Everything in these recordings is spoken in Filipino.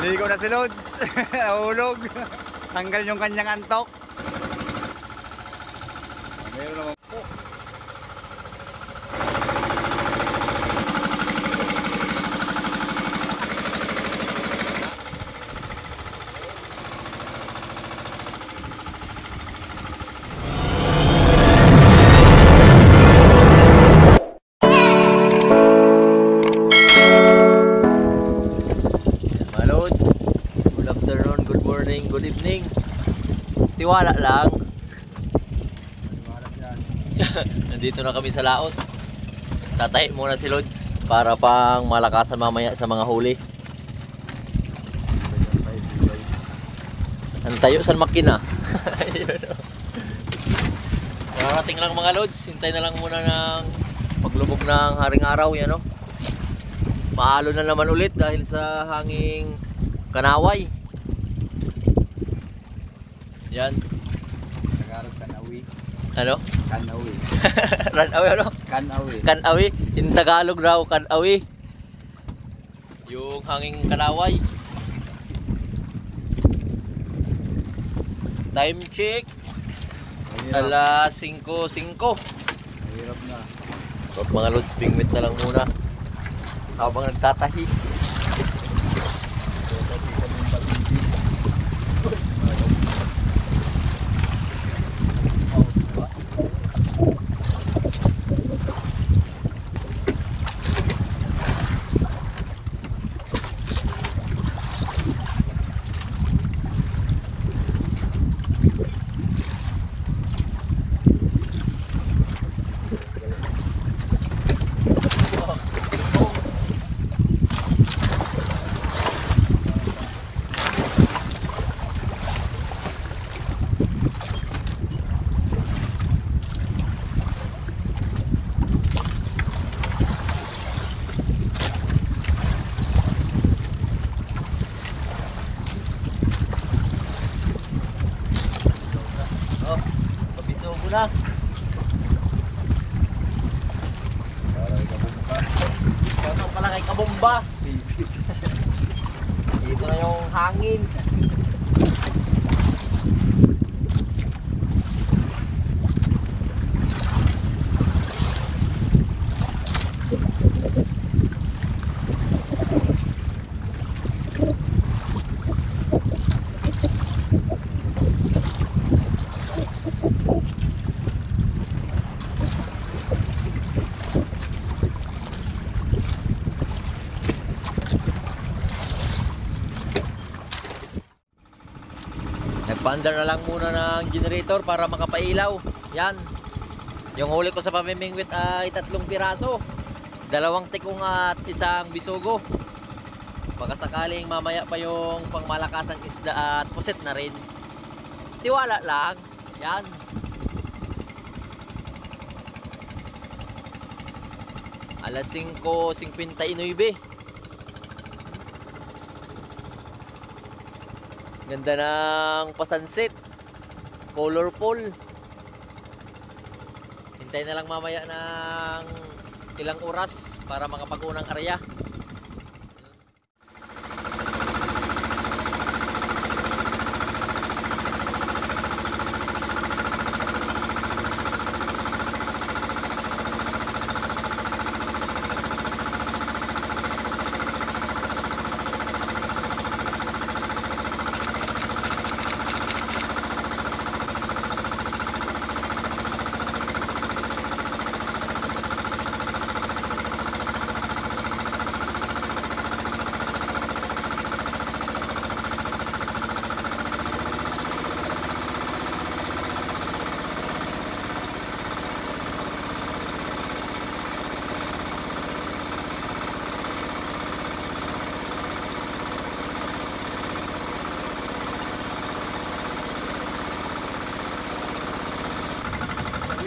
Naligo na si Lods. Nahulog. Tanggal yung kanyang antok. Meron naman po. Good evening. Tiwala lang. Nandito na kami sa laot. Tatahi muna si Lods para pang malakasan mamaya sa mga huli. San tayo? San makina? Narating lang mga Lods. Hintay na lang muna ng paglubog ng haring araw. Yan, no? Maalo na naman ulit dahil sa hanging kanaway. Yan. Tagalog kanawi. Ano? Kanawi. Kanawi ano? Kanawi. Kanawi. In Tagalog raw, kanawi. Yung hanging kanaway. Time check. Alas 5:05. Mahirap na. So, mga Lods, bingwit na lang muna habang nagtatahi. Na. Shout pala kay Kabomba. Dito na yung hangin. Nagpaandar na lang muna ng generator para makapailaw. Yan. Yung huli ko sa pamimingwit ay 3 piraso. 2 tikong at 1 bisugo. Baka sakaling mamaya pa yung pangmalakasang isda at puset na rin. Tiwala lang. Yan. Alas 5:59. Ganda ng pasansit. Colorful. Hintay na lang mamaya ng ilang oras para makapag-unang area.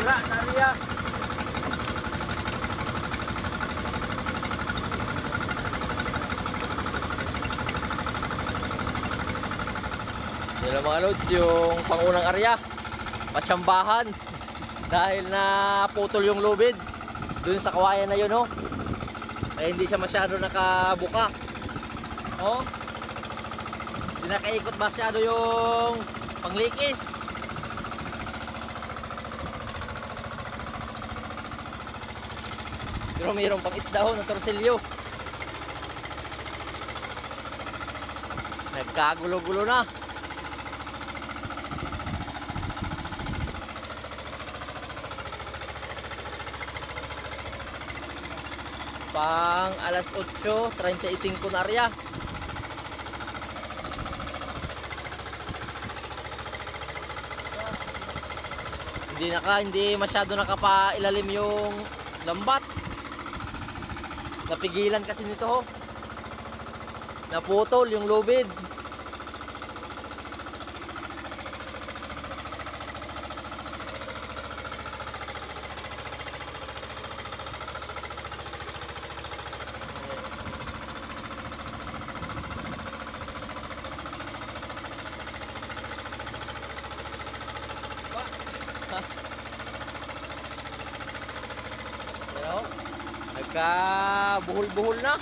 Tariya. Yan ang mga Lods, yung pangunang area. Patsambahan. Dahil na putol yung lubid. Dun sa kawayan na yun, oh. Kaya hindi siya masyado nakabuka. Oh. nakaikot masyado yung panglikis. Pero mayroong pang isda ho ng torsilyo. Nagkagulo-gulo na. Pang alas 8:35 na arya. Hindi masyado nakapailalim yung lambat. Napigilan kasi nito ho. Naputol yung lubid. Nagkabuhol-buhol na.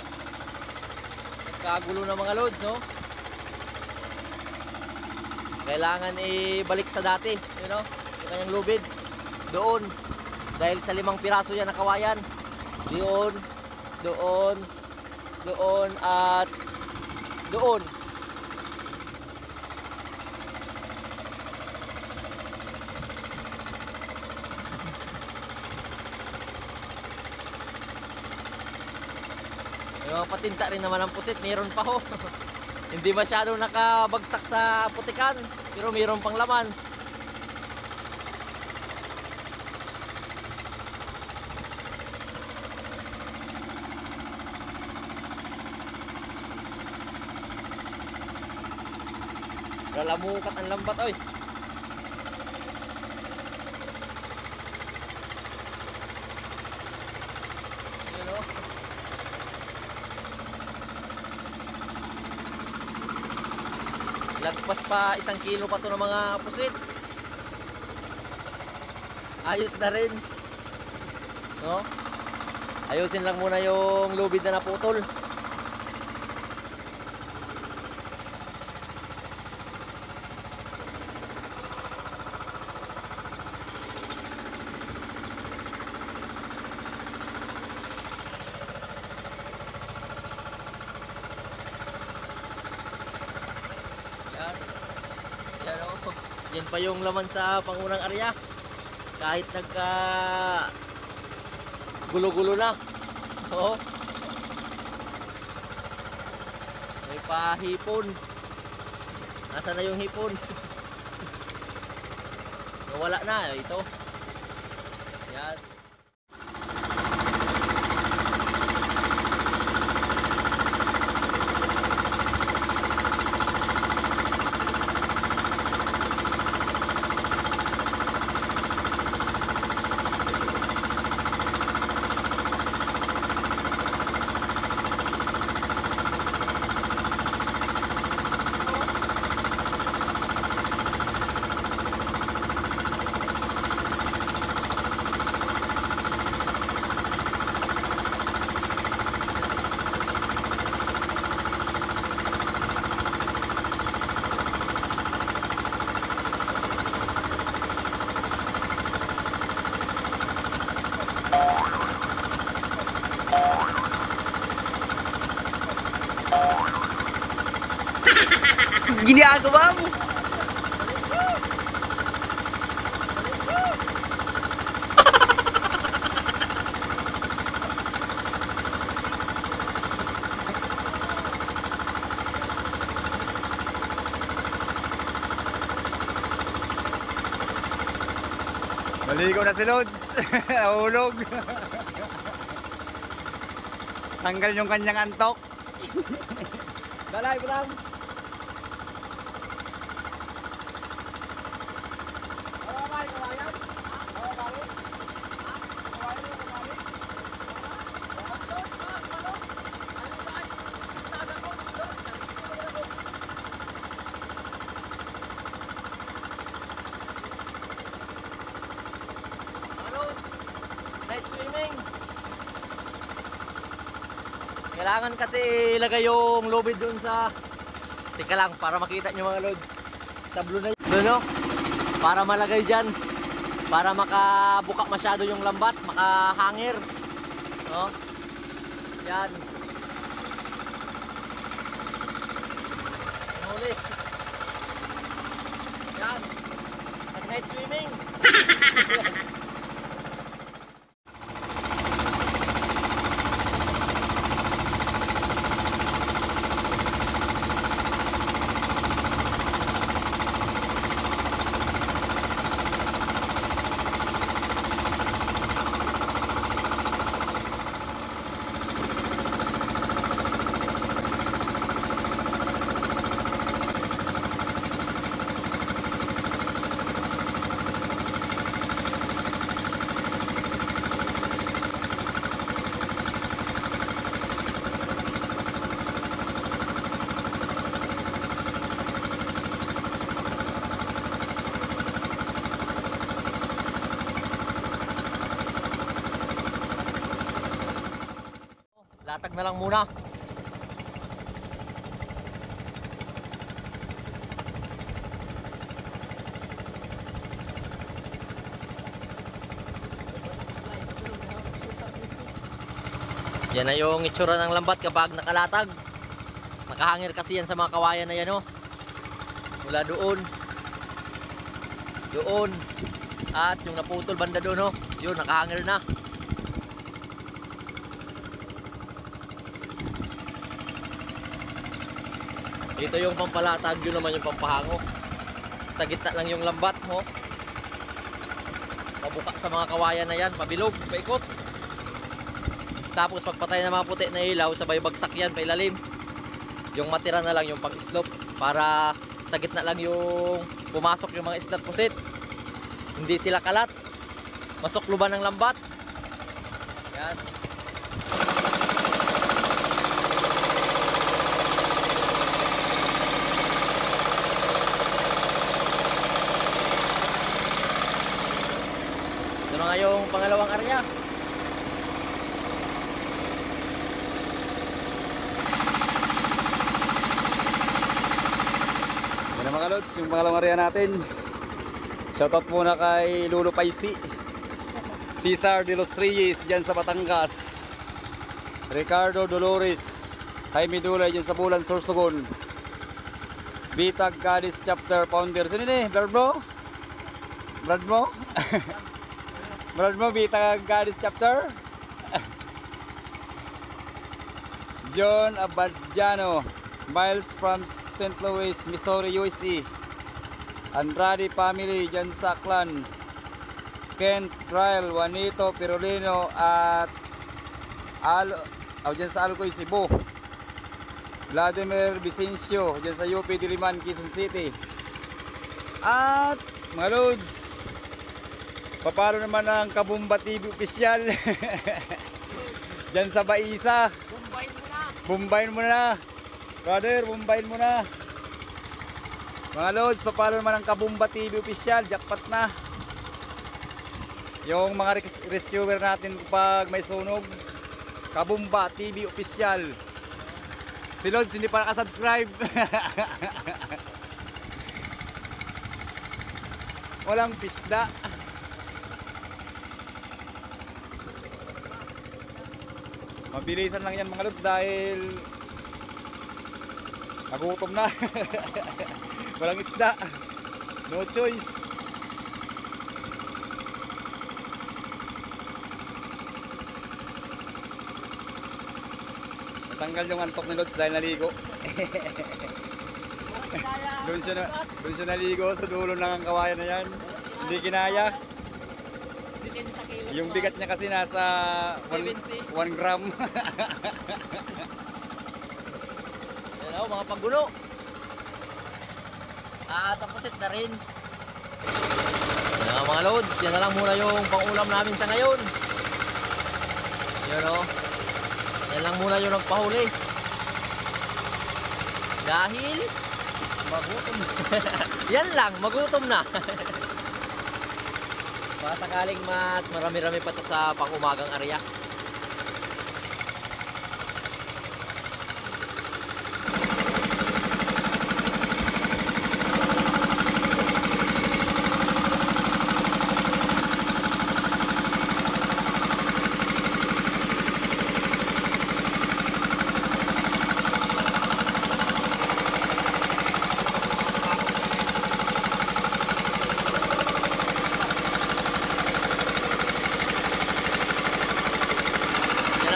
Nagkagulo na mga loads, no? Kailangan ibalik sa dati, you know, yung kanyang lubid. Doon. Dahil sa 5 piraso yan na kawayan. Doon, doon, doon, at doon. Yung mga patinta rin naman ang pusit, mayroon pa ho. Hindi masyadong nakabagsak sa putikan, pero mayroon pang laman. Lalamukat ang lambat, oy. Lagpas pa 1 kilo pa to ng mga pusit. Ayos na rin, no? Ayusin lang muna yung lubid na naputol. Yan pa yung laman sa pangunang area. Kahit nagka gulo-gulo na. Oo. May pahipon. Nasaan na yung hipon? Nawala na ito. Yan. Ginagawa mo? Maligo na si Lods. Nahulog. Tanggal yung kanyang antok. Balay, balang. Kailangan kasi ilagay yung lubid dun sa Teka lang, para makita nyo mga lods. Tablo na yun, no? Para malagay dyan. Para makabuka masyado yung lambat, makahangir. No? Yan. Huli. Yan. At night swimming. Latag na lang muna. Yan na yung itsura ng lambat kapag nakalatag. Nakahangir kasi yan sa mga kawayan na yan, oh. Mula doon. Doon. At yung naputol banda doon, oh. Yun, nakahangir na. Dito yung pampalatag, yun naman yung pampahango. Sa gitna lang yung lambat mo. Pabuka sa mga kawayan na yan, pabilog, paikot. Tapos pagpatay ng mga puti na ilaw, sabay bagsak yan, pailalim. Yung matira na lang yung pang-slope para sa gitna lang yung pumasok yung mga islat pusit. Hindi sila kalat. Masukluban ng lambat. Yan. Ito na nga yung pangalawang area. Yan na mga lods, yung pangalawang area natin. Shoutout muna kay Lolo Paisi, Cesar de los Reyes dyan sa Batangas, Ricardo Dolores, Jaime Dulay dyan sa Bulan, Sorsogon, Bitag Cadiz Chapter Founder. Sino ni? Brad mo? Brad mo? Brad mo, Bitag Cadiz Chapter. John Abadjano, Miles from St. Louis, Missouri, USA. Andrade family dyan sa Aklan. Ken Trial, Juanito Pirolino at dyan sa Alcoy, Cebu. Vladimir Vicencio dyan sa UP Diliman, Quezon City. At mga lods, papalo naman ang Kabumba TV official dyan sa Baisa. Bumbayin mo na. Brother, bumbayin mo na. Mga lods, papalo naman ang Kabumba TV official. Jackpot na. Yung mga rescuer natin pag may sunog, Kabumba TV official. Si Lods hindi pa nakasubscribe. Walang pisda. Mabilisan lang yan mga Lods dahil nagutom na. Walang isda. No choice. Tanggal yung antok ni Lods dahil naligo. Doon siya naligo sa dulo ng kawayan na yan. Hindi kinaya. Yung bigat niya kasi nasa 1 gram. Yan o, mga paggulo. Tapusit na rin. Yan mga loads, yan na lang muna yung pangulam namin sa ngayon. Yan o. Yan lang muna yung nagpahuli. Dahil magutom. Yan lang, magutom na. Baka sakaling mas marami-rami pa ito sa pang-umagang area.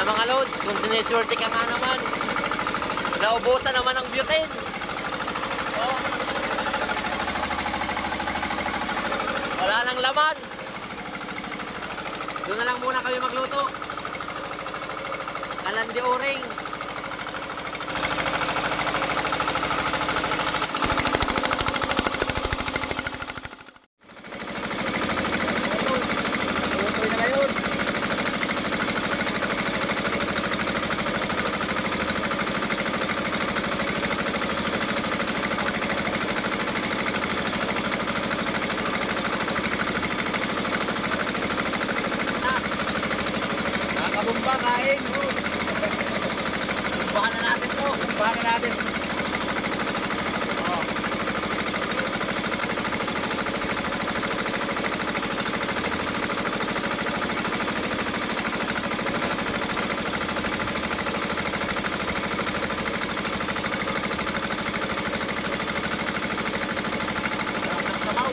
Yan mga loads, kung siniswerte ka nga naman, naubusan naman ang butane. Oh. Wala nang laman. Doon na lang muna kami magluto. Kalandi oring. Tuloy na ngayon. Nakakabumba, kain. Bumbahan na natin to. Bumbahan na natin. Oh. Sarap ng sabaw.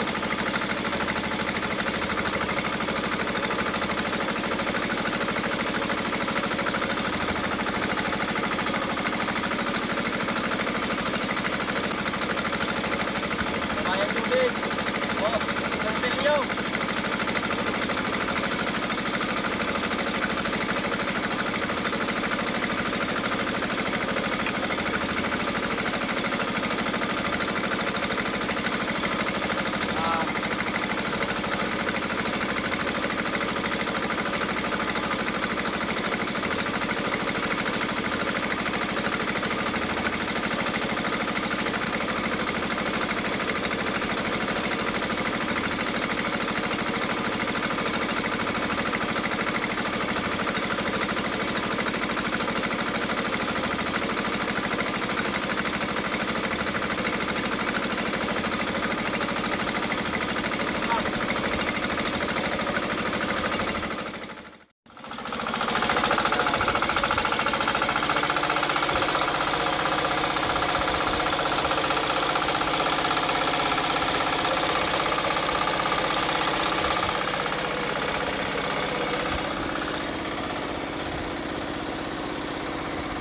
Bayan tubig. Oh, kansilyo.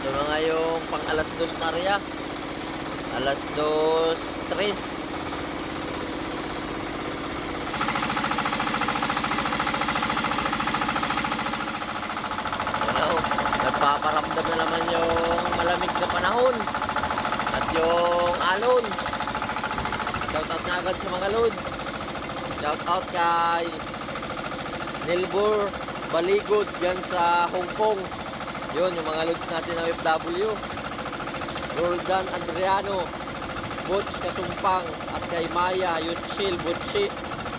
Ito na nga yung pang alas 2 na rin. Alas 2:03. Ano, nagpaparamdam na naman yung malamig na panahon at yung alon. Shoutout na agad sa mga loads. Shoutout kay Nilbur Baligod dyan sa Hong Kong. Yun, yung mga loads natin na OFW. Roldan Adriano, Butch Kasumpang, at kay Maya Yutchil Butchi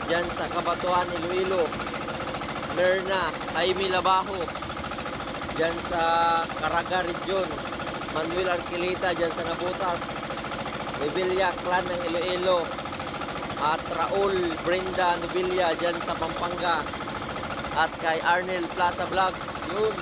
dyan sa Kabatuan, Iloilo. Merna, Jaime Labajo dyan sa Caraga Region. Manuel Arquilita dyan sa Nabutas. Revilla Clan ng Iloilo. At Raul Brenda Nubilla dyan sa Pampanga. At kay Arnel Plaza Vlogs. Yun.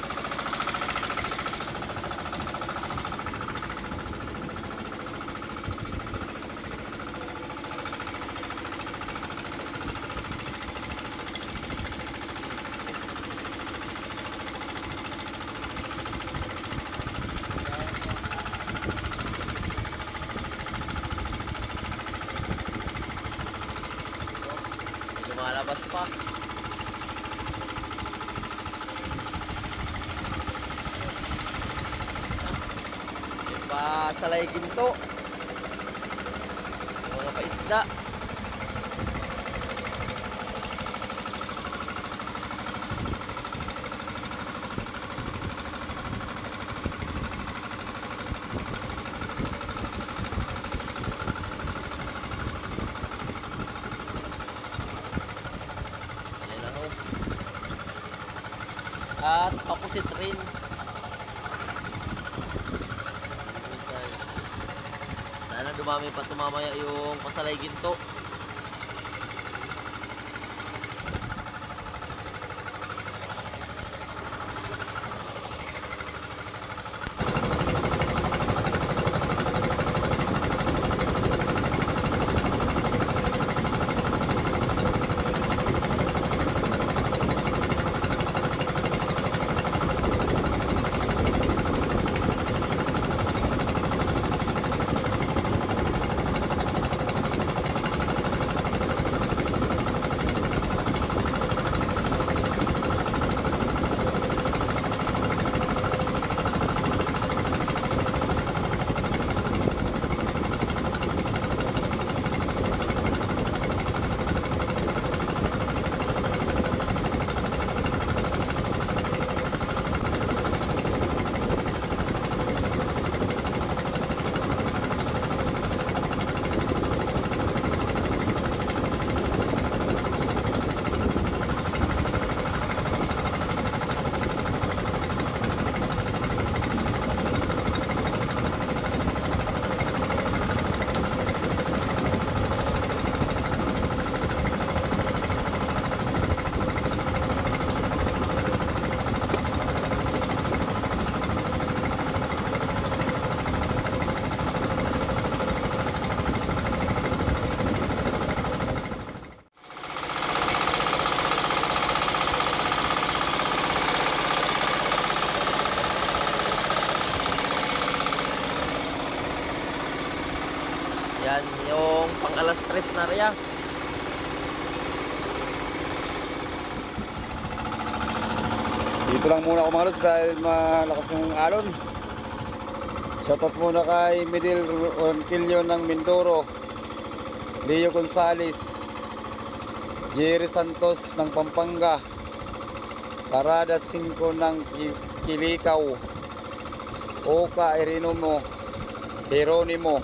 Lumalabas pa. Pa salay ginto. Mga paisda. Ayan na ho. At opposite rin. Sana dumami pa tumamaya yung pasalay ginto. Yan yung pang alas 3 na area. Dito lang muna ako mga lods dahil malakas yung alon. Shoutout muna kay Midil Ronquillo ng Mindoro, Leo Gonzales, Jerry Santos ng Pampanga, Parada 5 ng Kilikaw, Oka Jeronimo,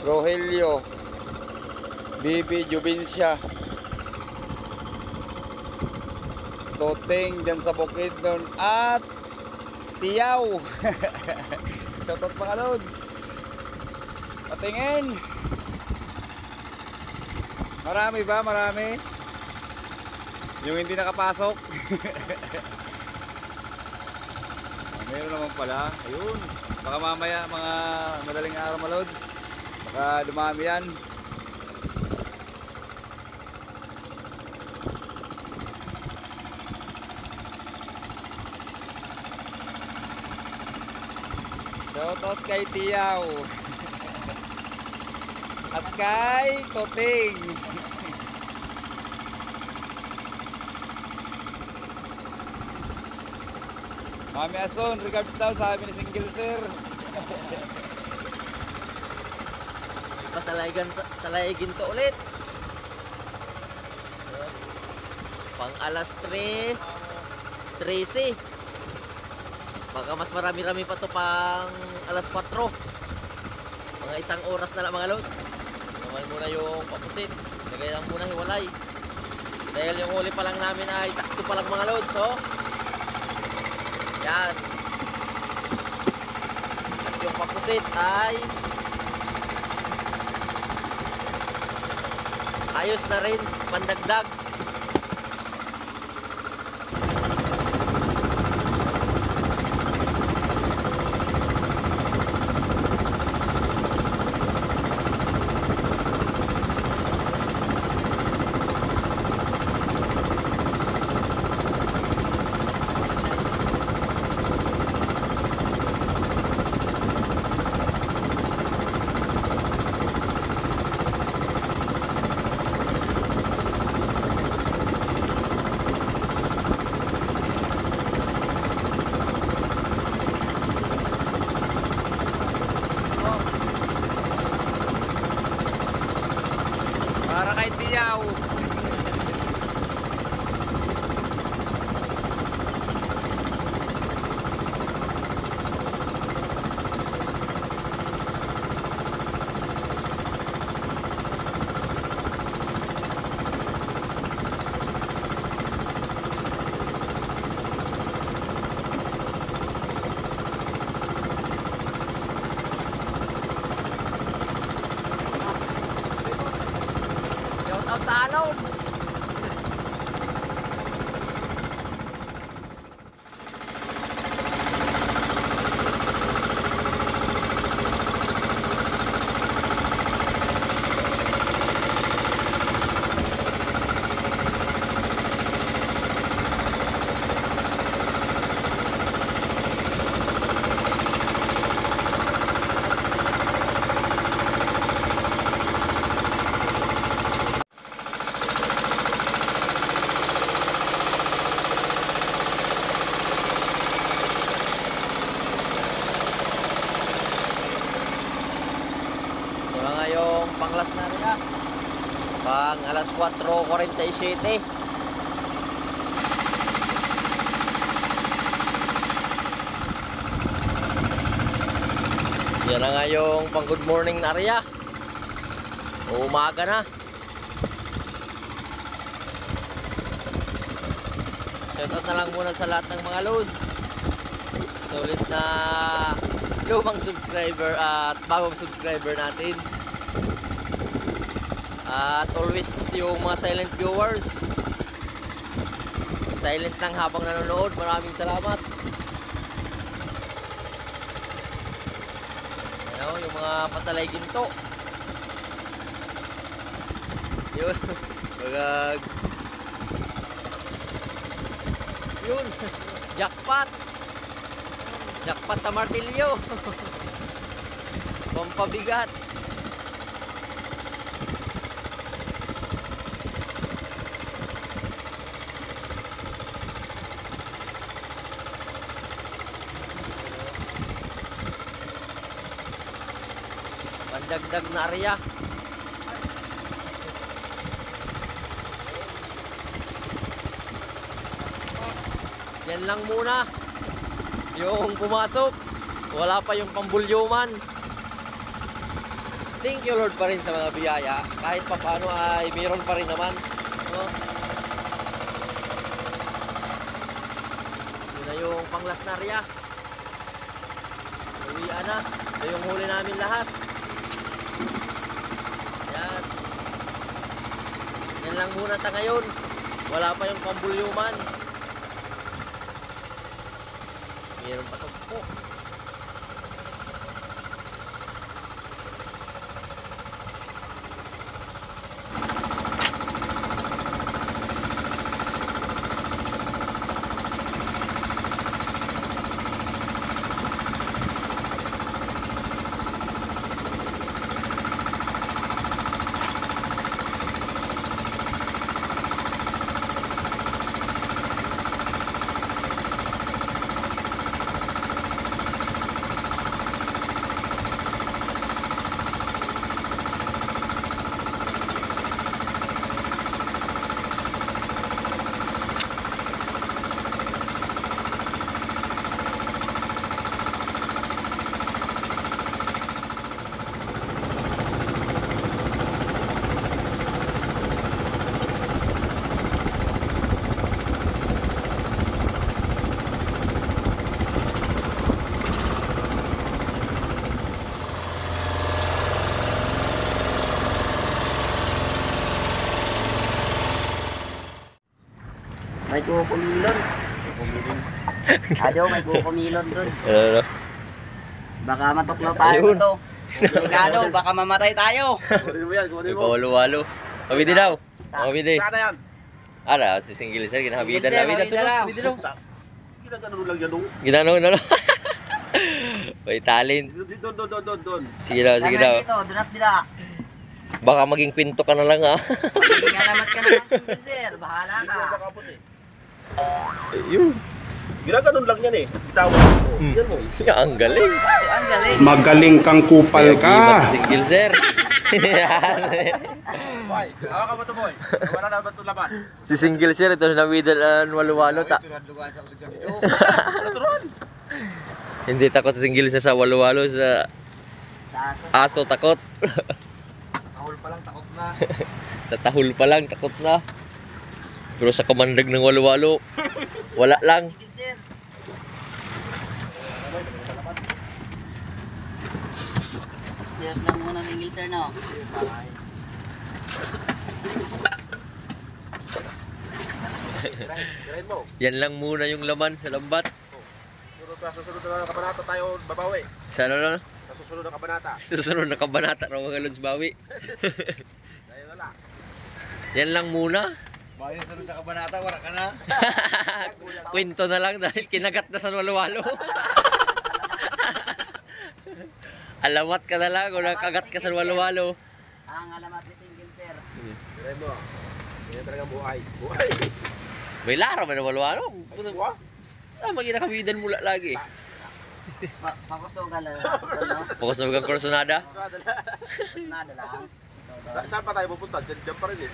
Rogelio, Bibi Jubinsya, Toteng dyan sa Bukidnon at Tiyaw. Shoutout mga lods. Patingin. Marami ba? Marami. Yung hindi nakapasok. Meron naman pala. Ayun. Baka mamaya mga madaling araw mga lods. Baka dumami yan. Shoutout kay Tiyaw at kay Toting. Mami Ason, regards daw sabi ni Single Sir. Salaygin to ulit. Pang alas 3:13. Baka mas marami-rami pa to pang alas 4. Mga isang oras na lang mga lod. Naman muna yung papusit. Lagay lang muna hiwalay. Dahil yung huli pa lang namin ay sakto pa lang mga lod. So, yan. At yung papusit ay ayos na rin. Pandagdag. Para kay Tiyaw. Shoutout sa alon. Ito na nga yung panglas na rin pang alas 4:47. Yan na nga yung pang good morning na area. Umaga na. Shoutout na lang muna sa lahat ng mga loads. Solid na lumang subscriber at bagong subscriber natin. At always yung mga silent viewers. Silent lang habang nanonood. Maraming salamat. Ayan, yung mga pasalay ginto. Yun. Bagag. Yun. Jackpot. Jackpot sa martilyo. Pampabigat. Pandagdag na area. Yan lang muna. Yung pumasok. Wala pa yung pambulyuman. Thank you Lord pa rin sa mga biyaya. Kahit pa paano ay mayroon pa rin naman. No? Yun na yung panglas na area. Uwian na. Ito yung huli namin lahat. Yan. Yan lang muna sa ngayon. Wala pa yung pambulyuman. Mayroon pa ito po. May kukumilon. Ado, may kukumilon dun. Ano? Baka matuklaw tayo Ayun. dito. Delikado, baka mamatay tayo. Kunin mo yan, kunin mo. Walo-walo. Kabidi daw. Kabidi. Saan na yan? Ara, si Single Sir, ginahabidan Single Sir, namin. habida lang. Kabidi daw. Ginagano lang yan, oh. Ginano na lang. May talent. Doon. Sige daw, sige daw. Dito, dunat dila. Baka maging kwento ka na lang ha. Hindi ka naman ka naman, sir. Bahala ka. Yun. Ginagano lang yan eh. Tawag mo. Yan mo. Ang galing. Ang galing. Magaling kang kupal Si ka. Single Sir. Boy, hawa ka ba ito, boy? Wala na ba ito laban? Si Single Sir, ito na middle walo-walo ta. Hindi takot si Single Sir sa walo-walo, sa Sa aso. aso takot. Tahol pa lang, takot na. Sa tahol pa lang takot na. Pero sa kamandag ng walo-walo, wala lang. Sige, sir. Stairs lang muna, single sir, no? Kirain mo. Yan lang muna yung laman sa lambat. Sa susunod na kabanata tayo babawi. Sa ano na? Sa susunod na kabanata. Susunod na kabanata ng mga Lods Bawi. Dahil wala. Yan lang muna. Bakit sa sunod na kabanata, wala ka na. Kwento na lang dahil kinagat na sa walo-walo. Alamat ka na lang kung nakagat ka sa walo-walo. Ang alamat ni single sir. Kirain mo. Yan talaga buhay. Buhay. May laro ba na walo-walo? Buwa? Magkinakabidan mula lagi. Pakusugal lang. No? Bukas na magang korsonada. Nada lang. Saan pa tayo pupunta? Diyan pa rin eh.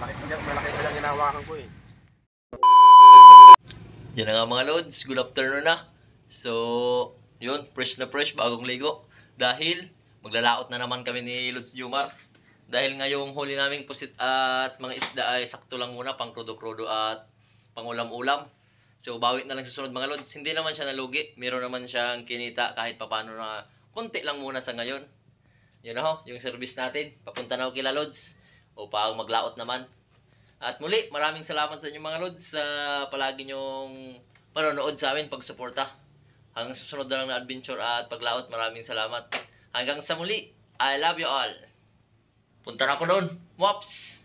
Malaki pa yung hinahawakan ko eh. Yan na nga mga Lods, good afternoon na. So, yun, fresh na fresh, bagong ligo. Dahil, maglalaot na naman kami ni Lods Jumar. Dahil ngayong huli naming pusit at mga isda ay sakto lang muna, pang krudo-krudo at pang ulam-ulam. So, bawit na lang sa sunod mga Lods. Hindi naman siya nalugi, meron naman siyang kinita kahit papano na konti lang muna sa ngayon. Yun na ho, yung service natin. Papunta na ho kila Lods. O pang maglaot naman. At muli, maraming salamat sa inyo mga Lods sa palagi nyong panonood sa amin, pagsuporta. Hanggang susunod na lang na adventure at paglaot, maraming salamat. Hanggang sa muli, I love you all. Punta na ako doon. Mops!